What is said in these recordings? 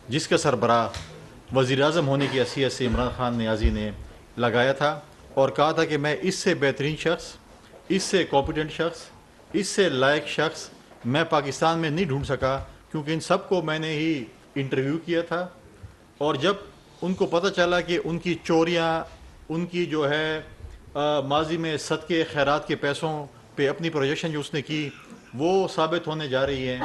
جس کا سربراہ وزیر اعظم ہونے کی حیثیت سے عمران خان نیازی نے لگایا تھا اور کہا تھا کہ میں اس سے بہترین شخص، اس سے کمپیٹنٹ شخص، اس سے لائق شخص میں پاکستان میں نہیں ڈھونڈ سکا، کیونکہ ان سب کو میں نے ہی انٹرویو کیا تھا، اور جب ان کو پتہ چلا کہ ان کی چوریاں، ان کی جو ہے ماضی میں صدقے خیرات کے پیسوں پہ اپنی پروجیکشن جو اس نے کی وہ ثابت ہونے جا رہی ہیں،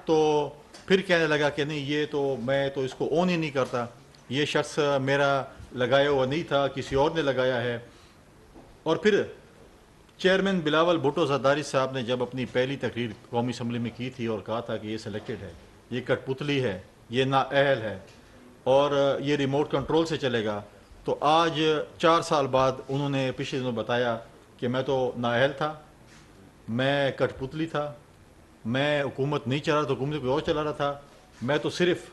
تو پھر کہنے لگا کہ نہیں، یہ تو میں تو اس کو اون ہی نہیں کرتا، یہ شخص میرا لگایا ہوا نہیں تھا، کسی اور نے لگایا ہے۔ اور پھر چیئرمین بلاول بھٹو زرداری صاحب نے جب اپنی پہلی تقریر قومی اسمبلی میں کی تھی اور کہا تھا کہ یہ سلیکٹڈ ہے، یہ کٹ پتلی ہے، یہ نااہل ہے اور یہ ریموٹ کنٹرول سے چلے گا، تو آج 4 سال بعد انہوں نے پچھلے دنوں بتایا کہ میں تو نااہل تھا، میں کٹ پتلی تھا، میں حکومت نہیں چلا رہا تھا، حکومت کوئی اور چلا رہا تھا، میں تو صرف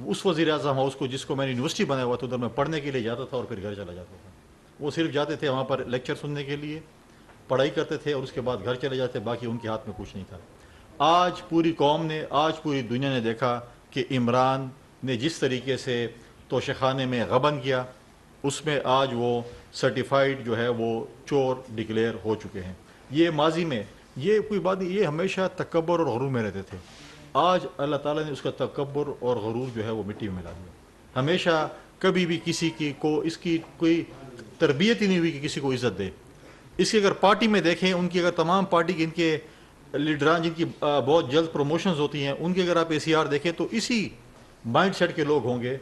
اس وزیر اعظم ہاؤس کو جس کو میں نے یونیورسٹی بنایا ہوا تھا ادھر میں پڑھنے کے لیے جاتا تھا اور پھر گھر چلا جاتا تھا۔ وہ صرف جاتے تھے وہاں پر لیکچر سننے کے لیے، پڑھائی کرتے تھے اور اس کے بعد گھر چلے جاتے، باقی ان کے ہاتھ میں کچھ نہیں تھا۔ آج پوری قوم نے، آج پوری دنیا نے دیکھا کہ عمران نے جس طریقے سے توشہ خانے میں غبن کیا، اس میں آج وہ سرٹیفائیڈ جو ہے وہ چور ڈکلیئر ہو چکے ہیں۔ یہ ماضی میں یہ کوئی بات نہیں، یہ ہمیشہ تکبر اور غرور میں رہتے تھے، آج اللہ تعالیٰ نے اس کا تکبر اور غرور جو ہے وہ مٹی میں ملا دیا۔ ہمیشہ کبھی بھی کسی کی کو اس کی کوئی تربیت ہی نہیں ہوئی کہ کسی کو عزت دے۔ اس کی اگر پارٹی میں دیکھیں، ان کی اگر تمام پارٹی کے ان کے لیڈران جن کی بہت جلد پروموشنز ہوتی ہیں، ان کی اگر آپ ACR دیکھیں تو اسی مائنڈ سیٹ کے لوگ ہوں گے،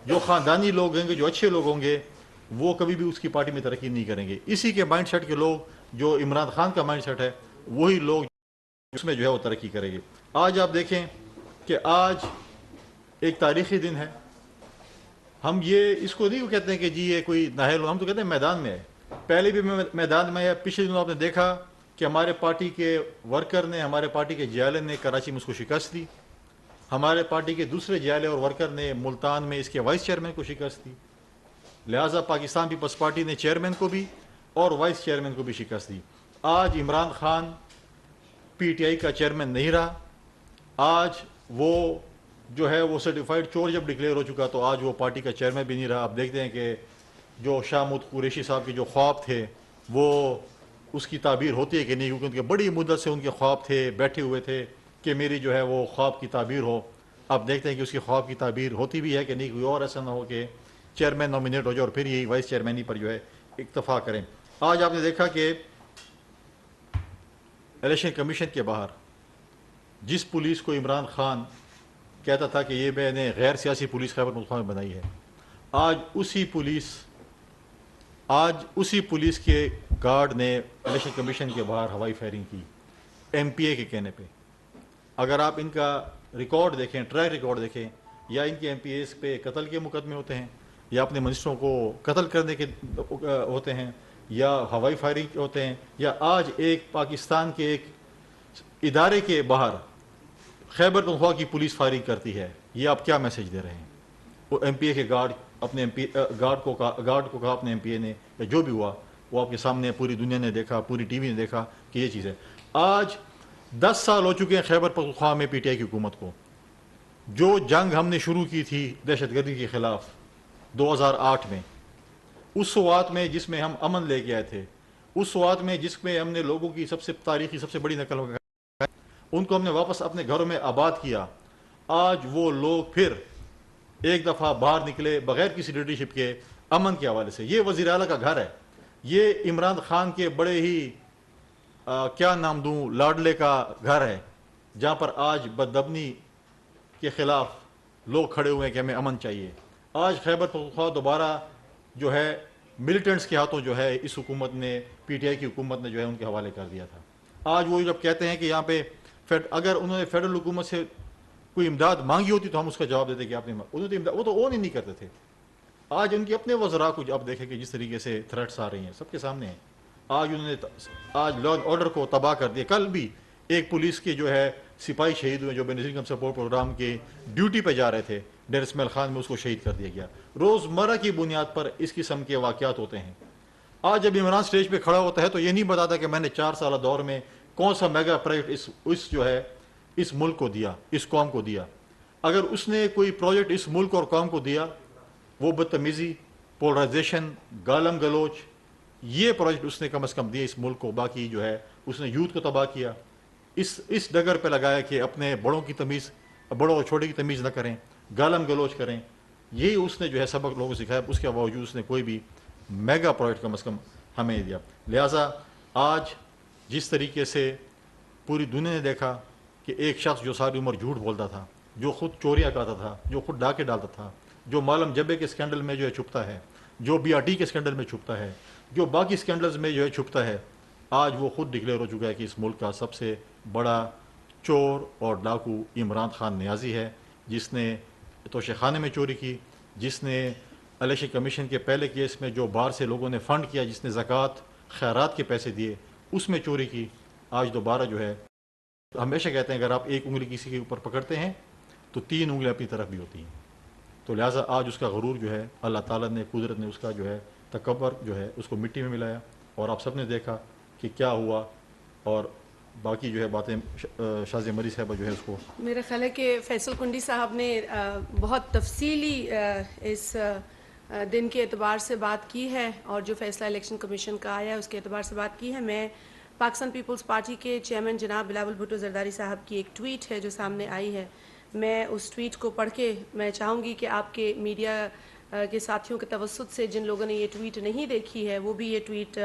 جو خاندانی لوگ ہوں گے، جو اچھے لوگ ہوں گے، وہ کبھی بھی اس کی پارٹی میں ترقی نہیں کریں گے۔ اسی کے مائنڈ سیٹ کے لوگ جو عمران خان کا مائنڈ سیٹ ہے، وہی لوگ اس میں جو ہے وہ ترقی کریں گے۔ آج آپ دیکھیں کہ آج ایک تاریخی دن ہے، ہم یہ اس کو نہیں کہتے ہیں کہ جی یہ کوئی نااہل ہو، ہم تو کہتے ہیں میدان میں ہے۔ پہلے بھی میدان میں ہے، پچھلے دنوں آپ نے دیکھا کہ ہمارے پارٹی کے ورکر نے، ہمارے پارٹی کے جیالے نے کراچی میں اس کو شکست دی، ہمارے پارٹی کے دوسرے جیالے اور ورکر نے ملتان میں اس کے وائس چیئرمین کو شکست دی، لہٰذا پاکستان پیپلز پارٹی نے چیئرمین کو بھی اور وائس چیئرمین کو بھی شکست دی۔ آج عمران خان PTI کا چیئرمین نہیں رہا، آج وہ جو ہے وہ سرٹیفائیڈ چور جب ڈکلیئر ہو چکا تو آج وہ پارٹی کا چیئرمین بھی نہیں رہا۔ آپ دیکھتے ہیں کہ جو شاہمود قریشی صاحب کے جو خواب تھے وہ اس کی تعبیر ہوتی ہے کہ نہیں، کیونکہ ان کے بڑی مدت سے ان کے خواب تھے، بیٹھے ہوئے تھے کہ میری جو ہے وہ خواب کی تعبیر ہو۔ آپ دیکھتے ہیں کہ اس کی خواب کی تعبیر ہوتی بھی ہے کہ نہیں، کوئی اور ایسا نہ ہو کہ چیئرمین نامینیٹ ہو جائے اور پھر یہی وائس چیئرمینی پر جو ہے اکتفا کریں۔ آج آپ نے دیکھا کہ الیکشن کمیشن کے باہر جس پولیس کو عمران خان کہتا تھا کہ یہ میں نے غیر سیاسی پولیس خیبر پختونخوا میں بنائی ہے، آج اسی پولیس کے گارڈ نے الیکشن کمیشن کے باہر ہوائی فائرنگ کی MPA کے کہنے پہ۔ اگر آپ ان کا ریکارڈ دیکھیں، ٹریک ریکارڈ دیکھیں، یا ان کے MPAs پہ قتل کے مقدمے ہوتے ہیں، یا اپنے منسٹروں کو قتل کرنے کے ہوتے ہیں، یا ہوائی فائرنگ ہوتے ہیں، یا آج ایک پاکستان کے ایک ادارے کے باہر خیبر پختونخوا کی پولیس فائرنگ کرتی ہے، یہ آپ کیا میسج دے رہے ہیں؟ وہ MPA کے گارڈ اپنے گارڈ کو کہا اپنے MPA نے، یا جو بھی ہوا وہ آپ کے سامنے پوری دنیا نے دیکھا، پوری ٹی وی نے دیکھا کہ یہ چیز ہے۔ آج 10 سال ہو چکے ہیں خیبر پختونخوا میں PTI کی حکومت کو۔ جو جنگ ہم نے شروع کی تھی دہشت گردی کے خلاف 2008 میں، اس وقت میں جس میں ہم امن لے کے آئے تھے، اس وقت میں جس میں ہم نے لوگوں کی سب سے تاریخی سب سے بڑی نقل ان کو ہم نے واپس اپنے گھروں میں آباد کیا، آج وہ لوگ پھر ایک دفعہ باہر نکلے بغیر کسی لیڈرشپ کے امن کے حوالے سے۔ یہ وزیر اعلیٰ کا گھر ہے، یہ عمران خان کے بڑے ہی کیا نام دوں، لاڈلے کا گھر ہے، جہاں پر آج بدامنی کے خلاف لوگ کھڑے ہوئے ہیں کہ ہمیں امن چاہیے۔ آج خیبر پختونخوا دوبارہ جو ہے ملیٹنٹس کے ہاتھوں جو ہے اس حکومت نے، PTI کی حکومت نے جو ہے ان کے حوالے کر دیا تھا۔ آج وہ جب کہتے ہیں کہ یہاں پہ اگر انہوں نے فیڈرل حکومت سے کوئی امداد مانگی ہوتی تو ہم اس کا جواب دیتے کہ آپ نے، انہوں نے وہ تو اون ہی نہیں کرتے تھے۔ آج ان کے اپنے وزراء کو اب دیکھیں کہ جس طریقے سے تھریٹس آ رہی ہیں سب کے سامنے ہیں، آج انہوں نے لا اینڈ آرڈر کو تباہ کر دیا۔ کل بھی ایک پولیس کے جو ہے سپاہی شہید ہوئے جو بینظیر انکم سپورٹ پروگرام کے ڈیوٹی پہ جا رہے تھے ڈیر اسماعیل خان میں، اس کو شہید کر دیا گیا۔ روزمرہ کی بنیاد پر اس قسم کے واقعات ہوتے ہیں۔ آج جب عمران سٹیج پہ کھڑا ہوتا ہے تو یہ نہیں بتاتا کہ میں نے 4 سالہ دور میں کون سا میگا پروجیکٹ اس جو ہے اس ملک کو دیا، اس قوم کو دیا۔ اگر اس نے کوئی پروجیکٹ اس ملک اور قوم کو دیا وہ بدتمیزی، پولرائزیشن، گالم گلوچ، یہ پروجیکٹ اس نے کم از کم دیا اس ملک کو. باقی جو ہے اس نے یوتھ کو تباہ کیا، اس ڈگر پہ لگایا کہ اپنے بڑوں کی تمیز، بڑوں اور چھوٹے کی تمیز نہ کریں، گالم گلوچ کریں. یہی اس نے جو ہے سبق لوگوں کو سکھایا. اس کے باوجود اس نے کوئی بھی میگا پروجیکٹ کم از کم ہمیں دیا. لہٰذا آج جس طریقے سے پوری دنیا نے دیکھا کہ ایک شخص جو ساری عمر جھوٹ بولتا تھا، جو خود چوریاں کرتا تھا، جو خود ڈاکے ڈالتا تھا، جو مالم جبے کے اسکینڈل میں جو ہے چھپتا ہے، جو بی آر ٹی کے اسکینڈل میں چھپتا ہے، جو باقی اسکینڈلز میں جو ہے چھپتا ہے، آج وہ خود ڈکلیئر ہو چکا ہے کہ اس ملک کا سب سے بڑا چور اور ڈاکو عمران خان نیازی ہے، جس نے توشے خانے میں چوری کی، جس نے الیکشن کمیشن کے پہلے کیس میں جو باہر سے لوگوں نے فنڈ کیا، جس نے زکوٰۃ خیرات کے پیسے دیے، اس میں چوری کی. آج دوبارہ جو ہے ہمیشہ کہتے ہیں اگر آپ ایک انگلی کسی کے اوپر پکڑتے ہیں تو 3 انگلیاں اپنی طرف بھی ہوتی ہیں. تو لہٰذا آج اس کا غرور جو ہے اللہ تعالیٰ نے، قدرت نے اس کا جو ہے تکبر جو ہے اس کو مٹی میں ملایا. اور آپ سب نے دیکھا کہ کیا ہوا. اور باقی جو ہے باتیں شازیہ مری صاحبہ جو ہے اس کو، میرا خیال ہے کہ فیصل کنڈی صاحب نے بہت تفصیلی اس دن کے اعتبار سے بات کی ہے، اور جو فیصلہ الیکشن کمیشن کا آیا ہے اس کے اعتبار سے بات کی ہے. میں پاکستان پیپلز پارٹی کے چیئرمین جناب بلاول بھٹو زرداری صاحب کی ایک ٹویٹ ہے جو سامنے آئی ہے، میں اس ٹویٹ کو پڑھ کے میں چاہوں گی کہ آپ کے میڈیا کے ساتھیوں کے توسط سے جن لوگوں نے یہ ٹویٹ نہیں دیکھی ہے وہ بھی یہ ٹویٹ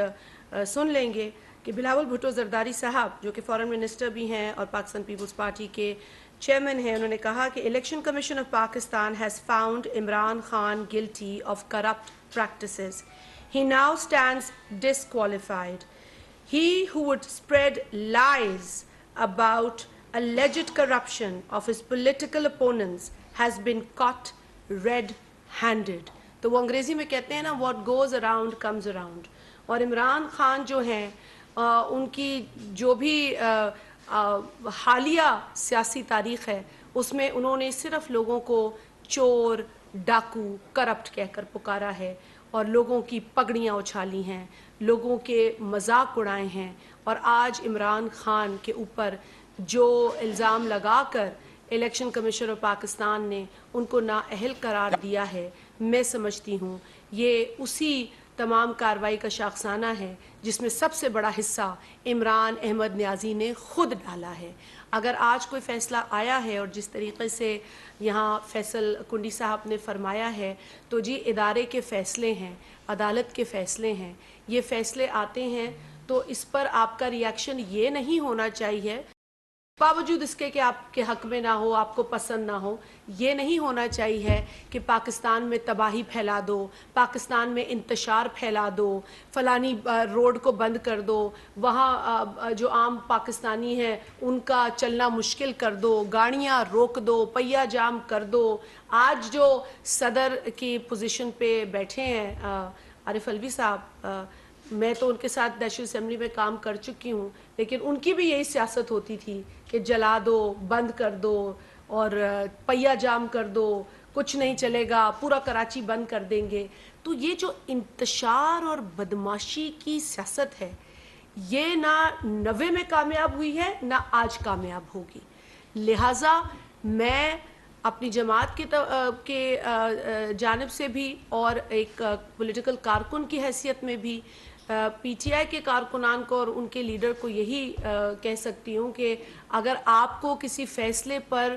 سن لیں گے کہ بلاول بھٹو زرداری صاحب جو کہ فارن منسٹر بھی ہیں اور پاکستان پیپلز پارٹی کے چیئرمین ہیں، انہوں نے کہا کہ election commission of Pakistan has found Imran Khan guilty of corrupt practices. He now stands disqualified. He who would spread lies about alleged corruption of his political opponents has been caught red-handed. تو وہ انگریزی میں کہتے ہیں نا what goes around comes around. اور عمران خان جو ہیں ان کی جو بھی حالیہ سیاسی تاریخ ہے اس میں انہوں نے صرف لوگوں کو چور، ڈاکو، کرپٹ کہہ کر پکارا ہے، اور لوگوں کی پگڑیاں اچھالی ہیں، لوگوں کے مذاق اڑائے ہیں. اور آج عمران خان کے اوپر جو الزام لگا کر الیکشن کمیشن آف پاکستان نے ان کو نااہل قرار دیا ہے، میں سمجھتی ہوں یہ اسی تمام کارروائی کا شاخسانہ ہے جس میں سب سے بڑا حصہ عمران احمد نیازی نے خود ڈالا ہے. اگر آج کوئی فیصلہ آیا ہے اور جس طریقے سے یہاں فیصل کنڈی صاحب نے فرمایا ہے تو جی ادارے کے فیصلے ہیں، عدالت کے فیصلے ہیں، یہ فیصلے آتے ہیں تو اس پر آپ کا ری ایکشن یہ نہیں ہونا چاہیے باوجود اس کے کہ آپ کے حق میں نہ ہو، آپ کو پسند نہ ہو، یہ نہیں ہونا چاہیے کہ پاکستان میں تباہی پھیلا دو، پاکستان میں انتشار پھیلا دو، فلانی روڈ کو بند کر دو، وہاں جو عام پاکستانی ہیں ان کا چلنا مشکل کر دو، گاڑیاں روک دو، پہیہ جام کر دو. آج جو صدر کی پوزیشن پہ بیٹھے ہیں عارف الوی صاحب، میں تو ان کے ساتھ نیشنل اسمبلی میں کام کر چکی ہوں، لیکن ان کی بھی یہی سیاست ہوتی تھی کہ جلا دو، بند کر دو اور پہیہ جام کر دو، کچھ نہیں چلے گا، پورا کراچی بند کر دیں گے. تو یہ جو انتشار اور بدماشی کی سیاست ہے یہ نہ 90 میں کامیاب ہوئی ہے نہ آج کامیاب ہوگی. لہٰذا میں اپنی جماعت کے جانب سے بھی اور ایک پولیٹیکل کارکن کی حیثیت میں بھی پی ٹی آئی کے کارکنان کو اور ان کے لیڈر کو یہی کہہ سکتی ہوں کہ اگر آپ کو کسی فیصلے پر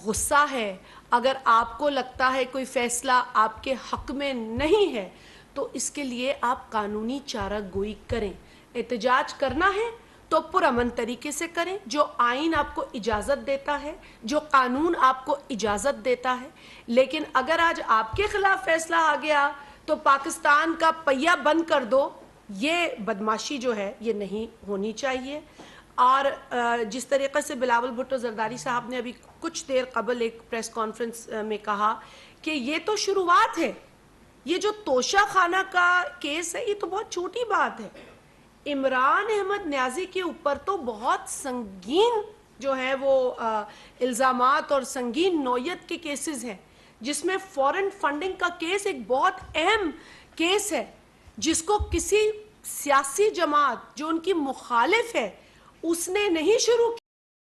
غصہ ہے، اگر آپ کو لگتا ہے کوئی فیصلہ آپ کے حق میں نہیں ہے تو اس کے لیے آپ قانونی چارہ گوئی کریں. احتجاج کرنا ہے تو پرامن طریقے سے کریں، جو آئین آپ کو اجازت دیتا ہے، جو قانون آپ کو اجازت دیتا ہے. لیکن اگر آج آپ کے خلاف فیصلہ آ گیا تو پاکستان کا پہیہ بند کر دو، یہ بدماشی جو ہے یہ نہیں ہونی چاہیے. اور جس طریقے سے بلاول بھٹو زرداری صاحب نے ابھی کچھ دیر قبل ایک پریس کانفرنس میں کہا کہ یہ تو شروعات ہے، یہ جو توشہ خانہ کا کیس ہے یہ تو بہت چھوٹی بات ہے. عمران احمد نیازی کے اوپر تو بہت سنگین جو ہے وہ الزامات اور سنگین نوعیت کے کیسز ہیں، جس میں فورن فنڈنگ کا کیس ایک بہت اہم کیس ہے جس کو کسی سیاسی جماعت جو ان کی مخالف ہے اس نے نہیں شروع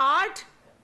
8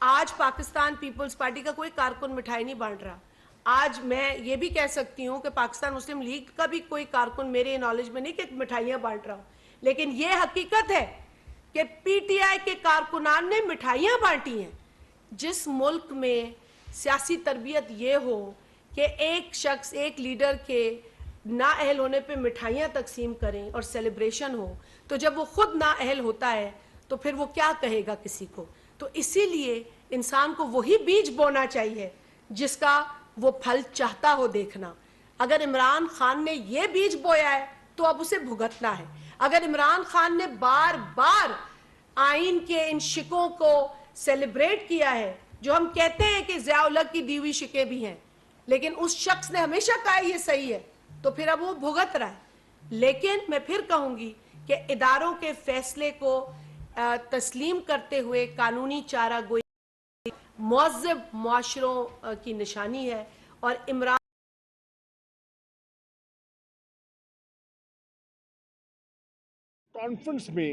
آج پاکستان پیپلز پارٹی کا کوئی کارکن مٹھائی نہیں بانٹ رہا. آج میں یہ بھی کہہ سکتی ہوں کہ پاکستان مسلم لیگ کا بھی کوئی کارکن میرے نالج میں نہیں کہ مٹھائیاں بانٹ رہا ہوں, لیکن یہ حقیقت ہے کہ پی ٹی آئی کے کارکنان نے مٹھائیاں بانٹی ہیں. جس ملک میں سیاسی تربیت یہ ہو کہ ایک شخص ایک لیڈر کے نااہل ہونے پہ مٹھائیاں تقسیم کریں اور سیلیبریشن ہو, تو جب وہ خود نااہل ہوتا ہے تو پھر وہ کیا کہے گا کسی کو. تو اسی لیے انسان کو وہی بیج بونا چاہیے جس کا وہ پھل چاہتا ہو دیکھنا. اگر عمران خان نے یہ بیج بویا ہے تو اب اسے بھگتنا ہے. اگر عمران خان نے بار بار آئین کے ان شکوں کو سیلیبریٹ کیا ہے, جو ہم کہتے ہیں کہ ضیاء الحق کی دی ہوئی شکیں بھی ہیں, لیکن اس شخص نے ہمیشہ کہا یہ صحیح ہے, تو پھر اب وہ بھگت رہا ہے. لیکن میں پھر کہوں گی کہ اداروں کے فیصلے کو تسلیم کرتے ہوئے قانونی چارہ گوئی مہذب معاشروں کی نشانی ہے. اور عمران کانفرنس میں